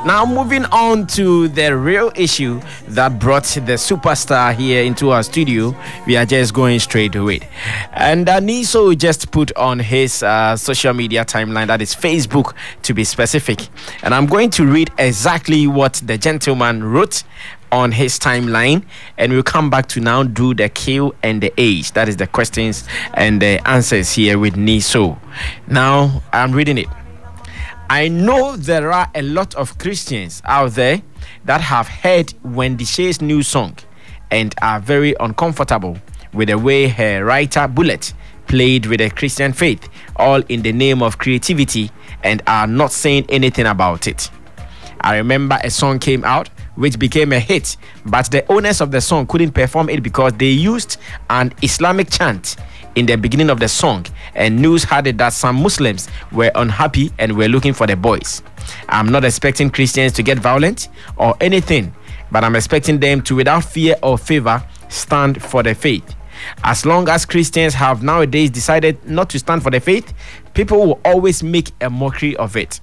Now, moving on to the real issue that brought the superstar here into our studio, we are just going straight to it. And Niso just put on his social media timeline, that is Facebook to be specific. And I'm going to read exactly what the gentleman wrote on his timeline, and we'll come back to now do the Q and the H, that is the questions and the answers here with Niso. Now, I'm reading it. I know there are a lot of Christians out there that have heard Wendy Shay's new song and are very uncomfortable with the way her writer Bullet played with the Christian faith, all in the name of creativity, and are not saying anything about it. I remember a song came out which became a hit, but the owners of the song couldn't perform it because they used an Islamic chant in the beginning of the song, and news had it that some Muslims were unhappy and were looking for the boys. I'm not expecting Christians to get violent or anything, but I'm expecting them to, without fear or favor, stand for the faith. As long as Christians have nowadays decided not to stand for the faith, people will always make a mockery of it.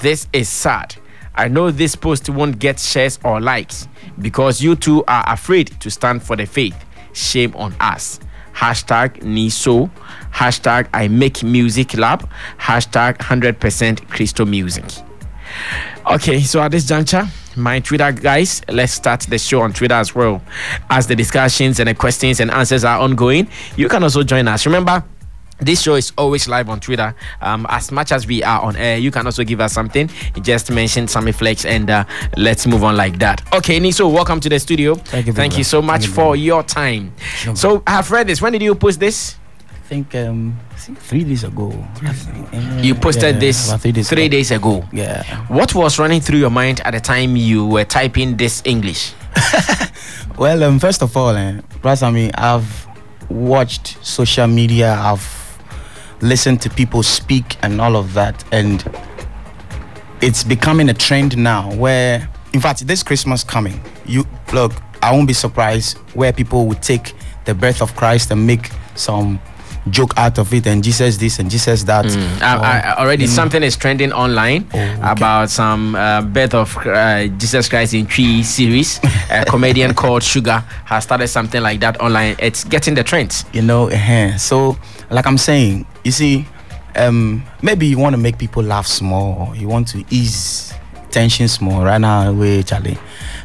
This is sad. I know this post won't get shares or likes because you two are afraid to stand for the faith. Shame on us. Hashtag Niso. Hashtag I Make Music Lab. Hashtag 100% Christo Music. Okay, so at this juncture, my Twitter guys, let's start the show on Twitter as well. As the discussions and the questions and answers are ongoing, you can also join us. Remember, this show is always live on Twitter. As much as we are on air, you can also give us something. You just mentioned Sammy Flex, and let's move on like that. Okay, Niso, welcome to the studio. Thank you so much for your time. Sure. So I have read this. When did you post this? I think 3 days ago. You posted this about 3 days 3 days ago. Yeah. What was running through your mind at the time you were typing this English? Well, first of all, I've watched social media. I've listened to people speak and all of that, and it's becoming a trend now where, in fact, this Christmas coming, I won't be surprised where people would take the birth of Christ and make some joke out of it, and Jesus this and Jesus that. Something is trending online about some birth of Jesus Christ in Tree series. A comedian called Sugar has started something like that online. It's getting the trends. So like I'm saying, you see, maybe you want to make people laugh small, or you want to ease tension small. Right now, Charlie,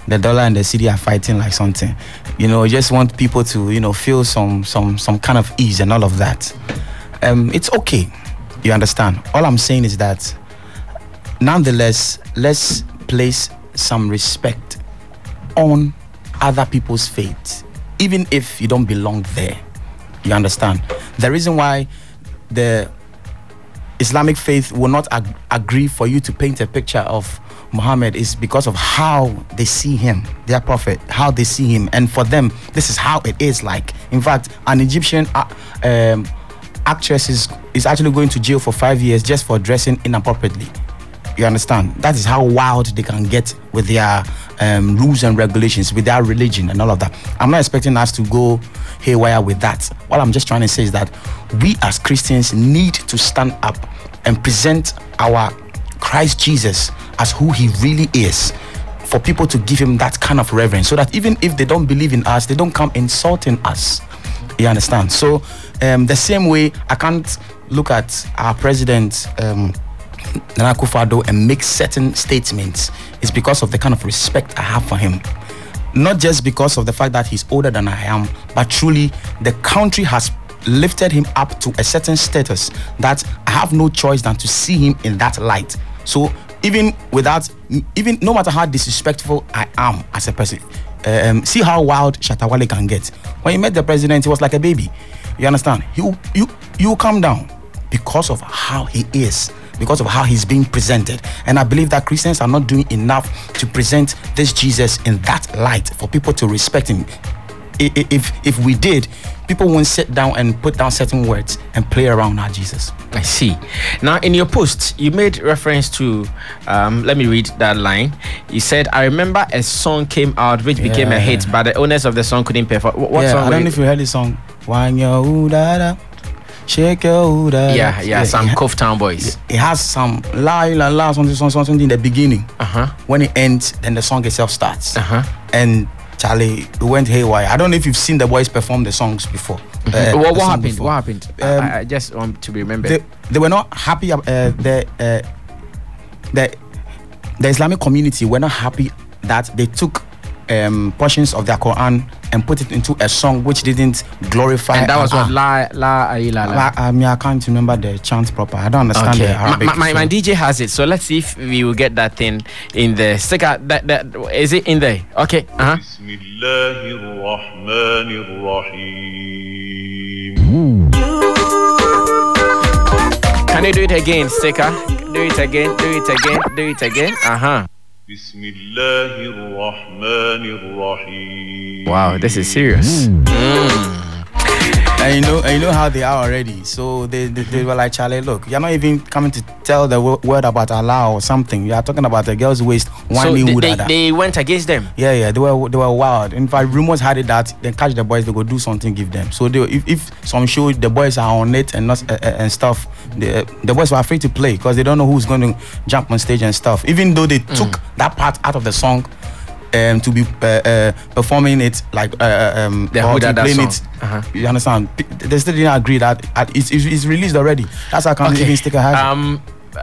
the dollar and the city are fighting like something. You just want people to, feel some kind of ease and all of that. It's okay. You understand? All I'm saying is that, nonetheless, let's place some respect on other people's faith, even if you don't belong there. You understand? The reason why the Islamic faith will not agree for you to paint a picture of Muhammad is because of how they see him, their prophet, how they see him, and for them, this is how it is like. In fact, an Egyptian actress is actually going to jail for 5 years just for dressing inappropriately. You understand? That is how wild they can get with their rules and regulations, with their religion and all of that. I'm not expecting us to go haywire with that. What I'm just trying to say is that we as Christians need to stand up and present our Christ Jesus as who he really is, for people to give him that kind of reverence, so that even if they don't believe in us, they don't come insulting us. You understand? So the same way, I can't look at our president Nana Akufo-Addo and make certain statements. It's because of the kind of respect I have for him. Not just because of the fact that he's older than I am, but truly the country has lifted him up to a certain status that I have no choice than to see him in that light. So even no matter how disrespectful I am as a person, see how wild Shatawale can get. When he met the president, he was like a baby. You understand? You calm down because of how he is, because of how he's being presented. And I believe that Christians are not doing enough to present this Jesus in that light for people to respect him. If we did, people won't sit down and put down certain words and play around our Jesus. I see. Now, in your post, you made reference to, let me read that line. You said, I remember a song came out which became a hit, but the owners of the song couldn't perform. What song? I don't know if you heard the song. shake your some Cove Town boys. It has some la la la something in the beginning. When it ends, then the song itself starts. And Charlie, we went haywire. I don't know if you've seen the boys perform the songs before. What happened? What happened? I just want to remember. They were not happy. The Islamic community were not happy that they took portions of their Quran and put it into a song which didn't glorify. And that was what la la. I mean, I can't remember the chant proper. I don't understand the Arabic. My DJ has it, so let's see if we will get that thing in the sticker. That is it in there? Okay. Can you do it again, sticker? Do it again. Do it again. Do it again. Wow, this is serious. And you know how they are already. So they were like, Charlie, look, you're not even coming to tell the word about Allah or something. You are talking about a girl's waist. So they went against them. Yeah, they were wild. In fact, rumors had it that they catch the boys, they go do something, give them. So if some show the boys are on it and not and stuff, the boys were afraid to play because they don't know who's going to jump on stage and stuff. Even though they took that part out of the song. To be performing it like or playing it, you understand? They still didn't agree that it's released already. That's how come even sticker has.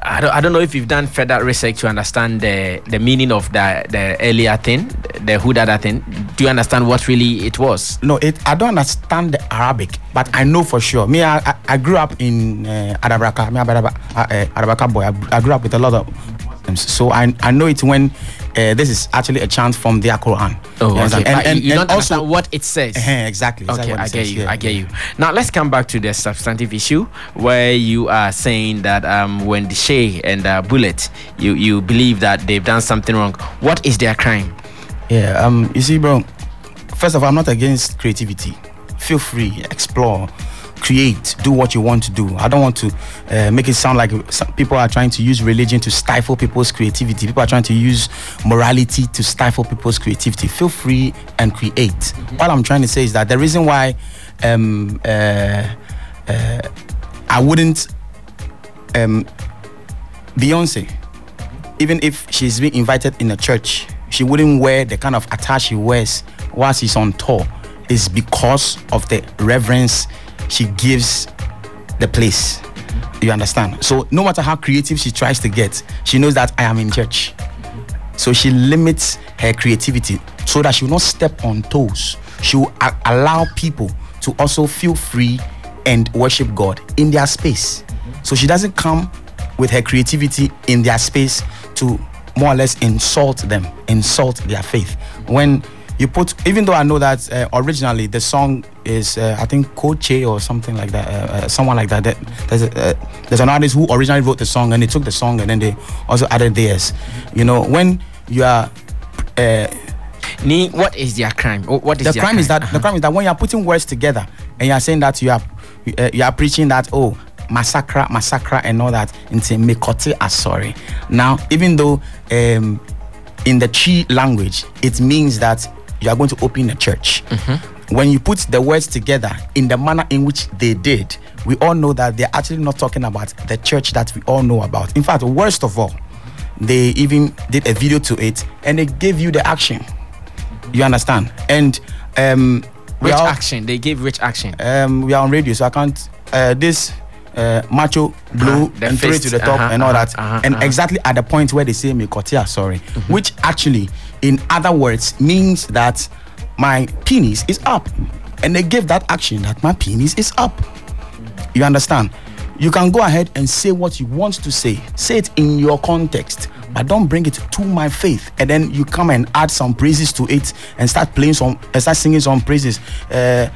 I don't know if you've done further research to understand the meaning of the earlier thing, the Hudada thing. Do you understand what really it was? No, I don't understand the Arabic, but I know for sure. Me, I grew up in Adabraka. Me, Adabraka boy. I grew up with a lot of Muslims, so I know it when. This is actually a chant from their Quran. Oh, okay. And you don't also understand what it says. Exactly. Okay, I get you. Now let's come back to the substantive issue where you are saying that Wendy Shay and Bullet, you believe that they've done something wrong. What is their crime? Yeah. You see, bro. First of all, I'm not against creativity. Feel free, explore. Create, do what you want to do. I don't want to make it sound like some people are trying to use religion to stifle people's creativity. People are trying to use morality to stifle people's creativity. Feel free and create. All I'm trying to say is that the reason why I wouldn't Beyonce, even if she's being invited in a church, she wouldn't wear the kind of attire she wears while she's on tour, is because of the reverence she gives the place. You understand? So no matter how creative she tries to get, she knows that I am in church. So she limits her creativity so that she will not step on toes. She will allow people to also feel free and worship God in their space. So she doesn't come with her creativity in their space to more or less insult them, insult their faith. When you put, even though I know that originally the song is I think Koche or something like that, someone like that. There's an artist who originally wrote the song and they took the song and then they also added theirs. You know, when you are what is their crime? What is the crime? Is that the crime is that when you are putting words together and you are saying that you are preaching that Masakra and all that into Mekote Asori. Now, even though in the Chi language it means that you are going to open a church. When you put the words together in the manner in which they did, we all know that they're actually not talking about the church that we all know about. In fact, worst of all, they even did a video to it and they gave you the action. You understand? And which action? They gave which action? We are on radio, so I can't this macho blow and throw it to the top and all that. And exactly at the point where they say Mekotia, sorry, which actually in other words means that my penis is up. And they gave that action that my penis is up. You understand? You can go ahead and say what you want to say. Say it in your context, but don't bring it to my faith. And then you come and add some praises to it and start singing some praises. And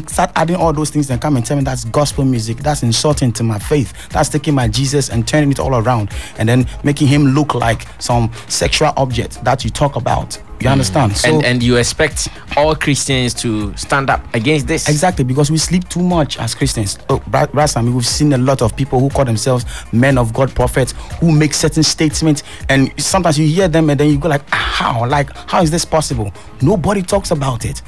start adding all those things and come and tell me that's gospel music. That's insulting to my faith. That's taking my Jesus and turning it all around and then making him look like some sexual object that you talk about. You understand? So, and you expect all Christians to stand up against this? Exactly, because we sleep too much as Christians. Brasami, we've seen a lot of people who call themselves men of God, prophets, who make certain statements, and sometimes you hear them and then you go like, how? Like, how is this possible? Nobody talks about it.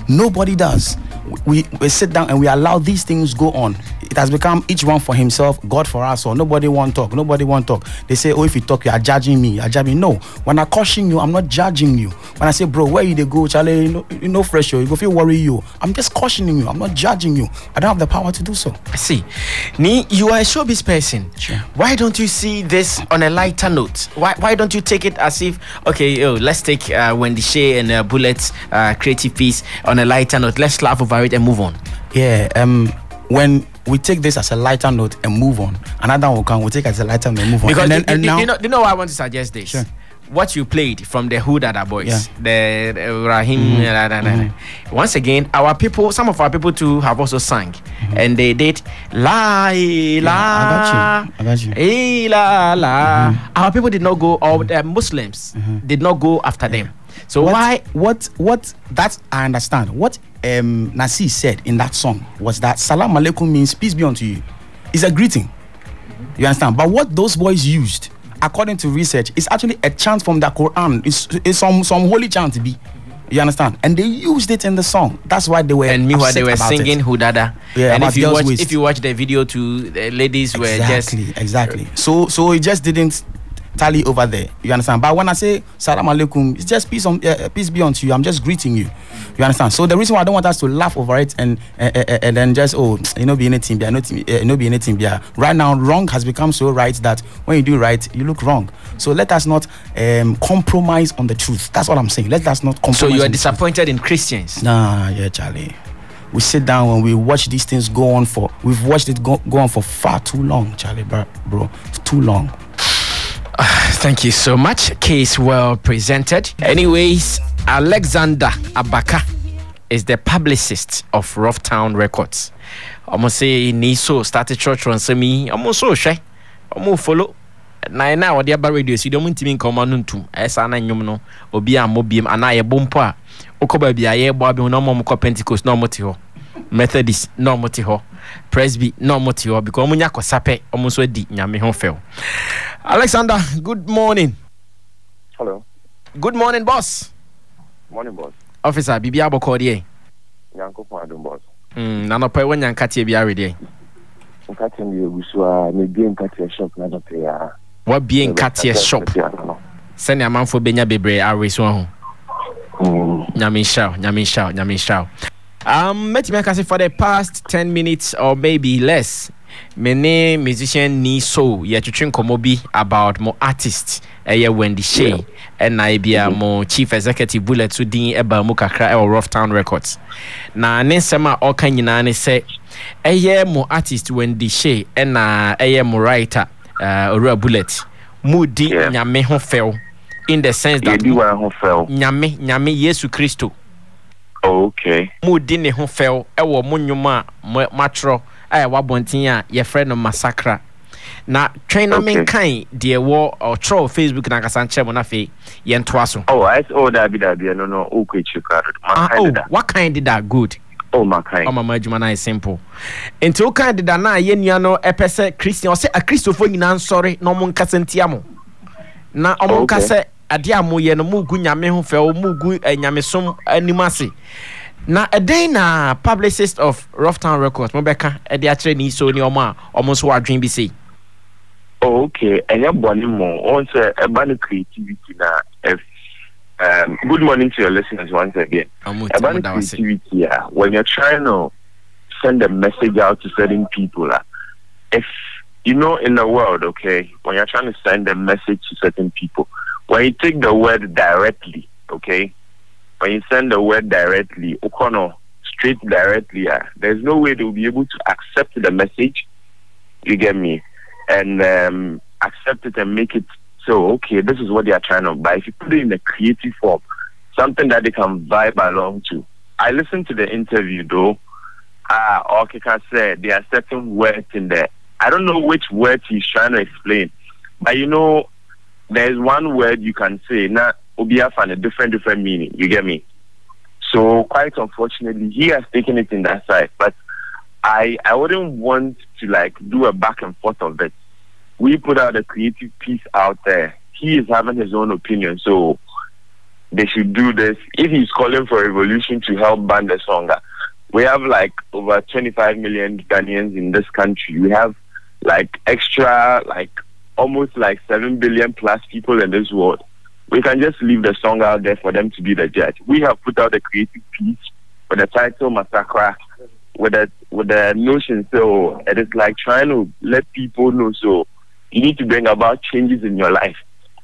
Nobody does. We sit down and we allow these things go on. It has become each one for himself, God for us, or nobody want talk. Nobody want talk. They say, oh, if you talk, you are judging me. You are judging me. No. When I caution you, I'm not judging you. When I say, bro, where you they go, Charlie, you know fresh, you go feel worry you. I'm just cautioning you. I'm not judging you. I don't have the power to do so. I see. Ni, you are a showbiz person. Sure. Why don't you see this on a lighter note? Why don't you take it as if, okay, let's take Wendy Shay and Bullet's creative piece on a lighter note. Let's laugh over it and move on. Yeah. When we take this as a lighter note and move on, another one will come. We'll take it as a lighter note and move on. Because now, you know why I want to suggest this? Sure. What you played from the Who Dada Boys, the Rahim. Once again, our people, some of our people too have also sang, and they did la la. I got you. Eh, la la. Our people did not go, or the Muslims did not go after them. So what that I understand. What Nasi said in that song was that Salam Alaikum means peace be unto you. It's a greeting. You understand? But what those boys used, according to research, is actually a chant from the Quran. It's some holy chant to be. You understand? And they used it in the song. That's why they were. And meanwhile, they were singing Hudada. Yeah, and if you watch the video, too, the ladies were exactly. So it just didn't tally over there. You understand? But when I say Salam Alaikum, it's just peace be unto you. I'm just greeting you. You understand? So the reason why I don't want us to laugh over it and then just be anything, be anything. Right now, wrong has become so right that when you do right, you look wrong. So let us not compromise on the truth. That's what I'm saying. Let us not compromise. So you are disappointed in Christians? Nah, yeah, Charlie. We sit down and we watch these things go on for. We've watched it go on for far too long, Charlie, bro. Too long. Thank you so much. Case well presented. Anyways, Alexander Abaka is the publicist of Rough Town Records. Almost say Niso started church on semi. Almost so shy. Almost follow. Now what the other radios you don't want to mean come on to. Esa na nyumno. Obia mobium anaye bompa. Okoba bia ye boabi no mo Pentecost no moti ho. Methodist no moti ho. Presby no moti ho because omunya kosape omuso di nyame ho fel. Alexander, good morning. Hello. Good morning, boss. Morning, boss. Officer, bibi aboko die. Yanko Padum, boss. Na no pe won yankati bia ready. Nkati ndi ogusua me bi nkati shop na do ya. What be nkati shop? Send amanfo benya bebre areso ho. Nyame shao. Met me for the past 10 minutes or maybe less. Many musician ni so ye twetwen komobi about more artists Wendy Shay and I be more chief executive bullet to din eba mu kakra e Rough Town Records. Na ne sema all kan nyina ne say more artist Wendy Shay and mo writer Ora Bullet mu di nyame ho fel in the sense that nyame Yesu Kristo. Okay. Mu di ne ho fel e wo mo nnwuma matro wabontin a your friend Masakra. Na trainer men kind de wo or throw Facebook na kasanche mo na fe ye ntoa so. Oh, I that be no okay chika. What kind did that good? Oh, my kind. Oh, my juma na simple. Into kind did na ye nua no epese Christian or say a Christopher nyina sorry no mo nkasentia mo. Na omo nkase ade amo ye no mu gu nyame ho fe o mu gu nyamesom animase. Na a day na publicist of Rough Town Records, Mobeka, a de atre ni so ni oma, almost what dream be say. Okay, and you're born more. Also, about creativity na. Good morning to your listeners once again. About creativity, when you're trying to send a message out to certain people, if you know in the world, okay, when you're trying to send a message to certain people, when you take the word directly, okay. When you send the word directly, straight directly, there's no way they'll be able to accept the message. You get me? And accept it and make it so, okay, this is what they are trying to buy. If you put it in a creative form, something that they can vibe along to. I listened to the interview though. Okay, can say there are certain words in there. I don't know which words he's trying to explain. But you know, there's one word you can say, now, Obia and a different meaning. You get me? So quite unfortunately, he has taken it in that side. But I wouldn't want to do a back and forth of it. We put out a creative piece out there. He is having his own opinion. So they should do this. If he's calling for a revolution to help ban the song, we have like over 25 million Ghanaians in this country. We have like extra, like almost like 7 billion plus people in this world. We can just leave the song out there for them to be the judge. We have put out a creative piece with the title Masakra, with the notion, so it is like trying to let people know, so you need to bring about changes in your life.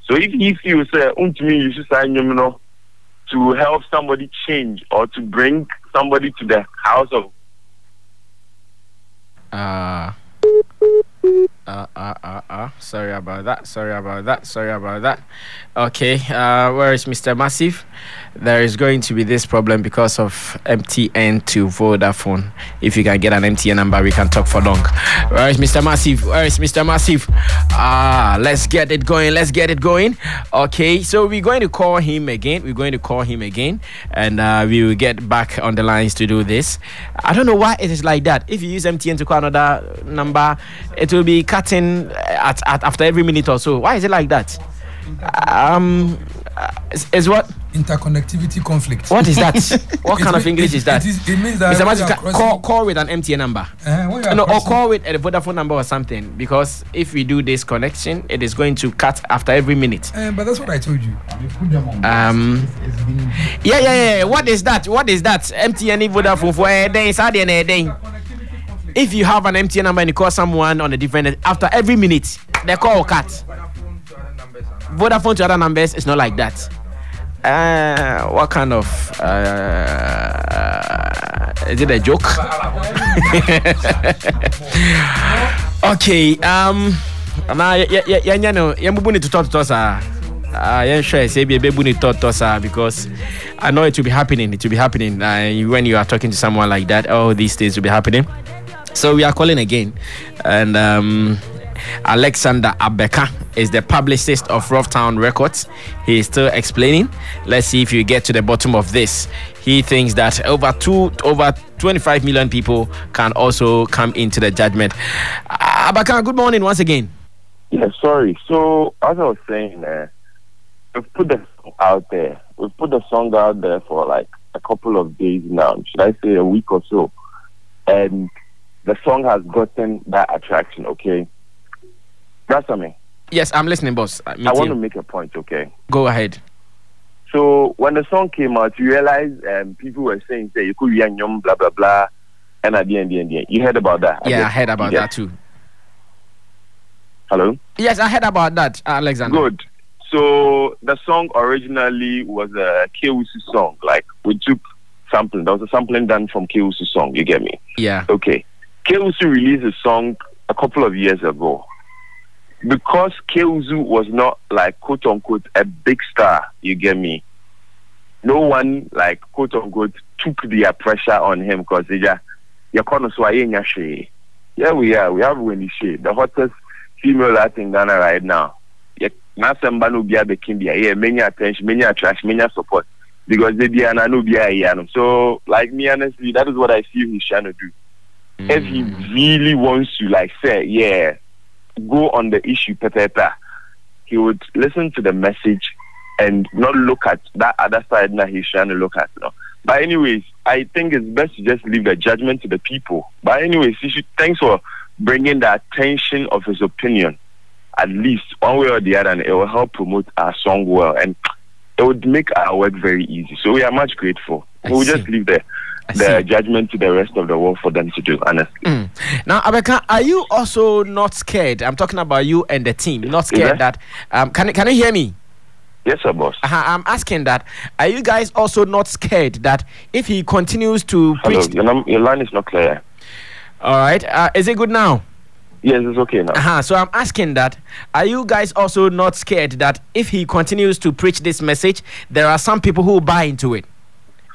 So if he feels you should sign, to help somebody change or to bring somebody to the house of sorry about that. Okay, where is Mr. Massive? There is going to be this problem because of MTN to Vodafone. If you can get an MTN number, we can talk for long. Where is Mr. Massive? Let's get it going. Okay, so we're going to call him again. And we will get back on the lines to do this. I don't know why it is like that. If you use MTN to call another number, it will be cutting at after every minute or so. Why is it like that? Is what? Interconnectivity conflict. What is that? What kind of English is that? It means that Mr. Masakra, call with an MTN number. Or call with a Vodafone number or something. Because if we do this connection, it is going to cut after every minute. But that's what I told you. Yeah. What is that? MTN Vodafone for a day. If you have an MTN number and you call someone on a different, after every minute, the call will cut. Vodafone to other numbers, it's not like that. What kind of is it a joke? Okay. Because I know it will be happening. When you are talking to someone like that, all these things will be happening. So we are calling again, and Alexander Abeka is the publicist of Roughtown Records. He is still explaining. Let's see if you get to the bottom of this. He thinks that over 25 million people can also come into the judgment. Abeka, good morning once again. Yeah, sorry. So as I was saying, we've put the song out there. We've put the song out there for like a couple of days now. Should I say a week or so? And the song has gotten that attraction, okay? That's me. Yes, I'm listening, boss. I want to make a point, okay? Go ahead. So when the song came out, you realized people were saying, say, you could be young, blah, blah, blah, and at the end. You heard about that? Yeah, I heard about that too. Hello? Yes, I heard about that, Alexander. Good. So the song originally was a Kewusu song. Like, we took sampling. There was a sampling done from Kewusu song, you get me? Yeah. Okay. Kewusu released a song a couple of years ago. Because Kewusu was not like quote unquote a big star, you get me? No one like quote unquote took their pressure on him because yeah, we are. We have Wendy Shay, the hottest female artist in Ghana right now. Yeah, many attention, many attraction, many support because they be an anubia. So like me honestly, that is what I feel he's trying to do. If he really wants to like say, yeah, go on the issue, he would listen to the message and not look at that other side that he's trying to look at. You know? But anyways, I think it's best to just leave the judgment to the people. But anyways, thanks for bringing the attention of his opinion. At least one way or the other, and it will help promote our song well, and it would make our work very easy. So we are much grateful. We'll just leave the judgment to the rest of the world for them to do, honestly. Now, Abeka, are you also not scared? I'm talking about you and the team. Not scared that... Can you hear me? Yes, sir, boss. I'm asking that. Are you guys also not scared that if he continues to preach... Your line is not clear. All right. Is it good now? Yes, it's okay now. So I'm asking that, are you guys also not scared that if he continues to preach this message, there are some people who buy into it?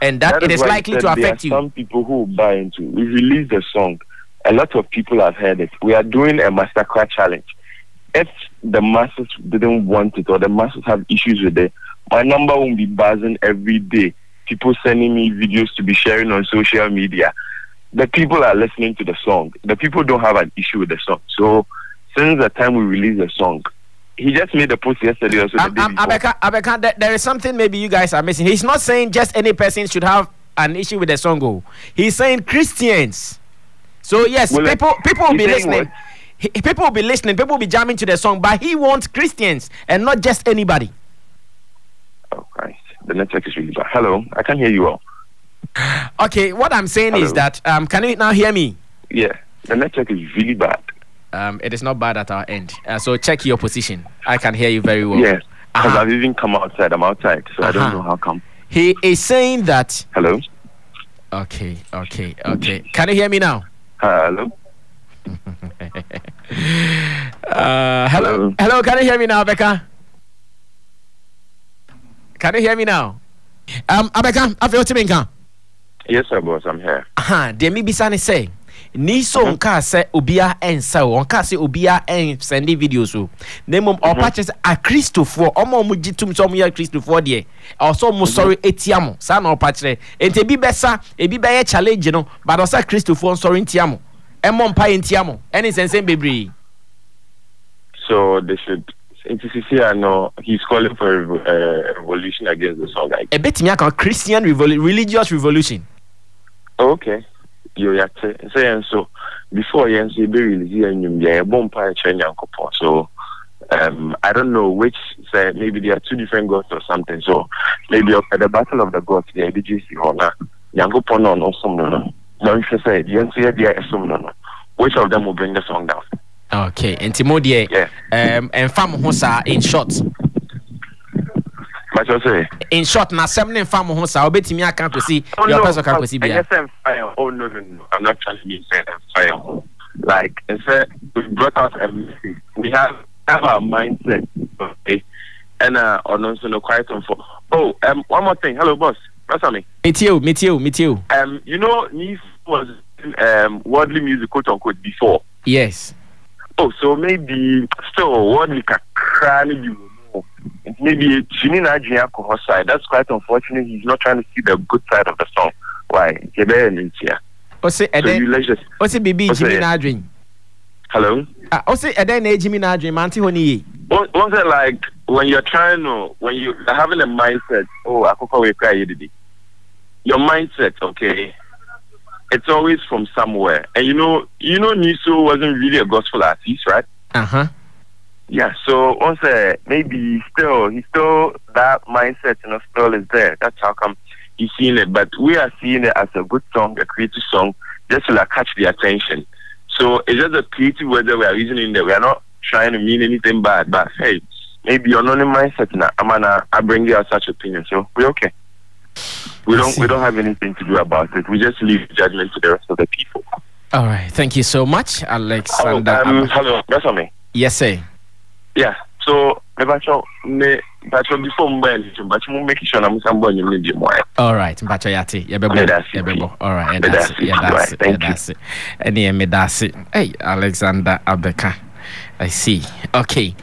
And that it is likely to affect you. Some people who buy into it. We released the song. A lot of people have heard it. We are doing a Masakra challenge. If the masses didn't want it or the masses have issues with it, my number won't be buzzing every day. People sending me videos to be sharing on social media. The people are listening to the song. The people don't have an issue with the song. So since the time we released the song, he just made a post yesterday or so. Abeka, there is something maybe you guys are missing. He's not saying just any person should have an issue with the song. Oh. He's saying Christians. So yes, well, people will be listening. People will be listening. People will be jamming to the song, but he wants Christians and not just anybody. Oh Christ, the network is really bad. Hello, I can't hear you all. Okay, what I'm saying is that can you now hear me? Yeah, the network is really bad. It is not bad at our end. So check your position. I can hear you very well. Yes, because I've even come outside. I'm outside, so I don't know how come. He is saying that. Hello. Okay. Can you hear me now? Hello. Hello. Can you hear me now, Becca? Can you hear me now? Abeka, I feel to. Yes, sir, boss. I'm here. Demi Bisani say. Ni so onka se obia ensa onka se obia en send videos o nemom opatches a Christopher omo mu gitum so mu ya Christopher de also mu sorry etiamo sa na opatche ente bi besa e bi be challenge no but osa Christopher sorry entiamo emo mpa entiamo any sense bebre. So they should NTCC no he's calling for a revolution against the song. A bit me Christian religious revolution. Okay. You say so before you say be released and you bomb so I don't know which say maybe there are two different gods or something, so maybe at the battle of the gods the BGC or na Yankopon or some no say you say there is some no which of them will bring the song down. Okay, and Timodie and fam hosa in short. In short, na seven fam hosa obetimi aka kwesi your person can kwesi bia. Oh no, I'm not trying to be saying fire. Like I said, we brought out a message. We have our mindset, okay, and also no quiet on for. Oh, one more thing. Hello, boss. What's on me? Me too. You know, Neve was worldly music quote unquote before. Yes. Oh, so maybe still worldly crying you. Maybe side. That's quite unfortunate. He's not trying to see the good side of the song. Why? Bibi Jimmy Nadrin. Hello? Jimmy Nadrin, Manti Honi. Was it like when you're trying to, when you're having a mindset, oh, I could cry your mindset, okay, it's always from somewhere. And you know, Niso wasn't really a gospel artist, right? Yeah, so once maybe he's still that mindset, still is there. That's how come he's seeing it. But we are seeing it as a good song, a creative song, just to catch the attention. So it's just a creative word that we are using there. We are not trying to mean anything bad, but hey, maybe you're not in mindset now. I bring you out such opinion, so we're okay. We don't have anything to do about it. We just leave judgment to the rest of the people. All right, thank you so much, Alexander. Hello, that's on me. Yes, sir. Yeah, so before make sure I'm all right, all right, that's it. Hey, Alexander Abeka, I see. Okay.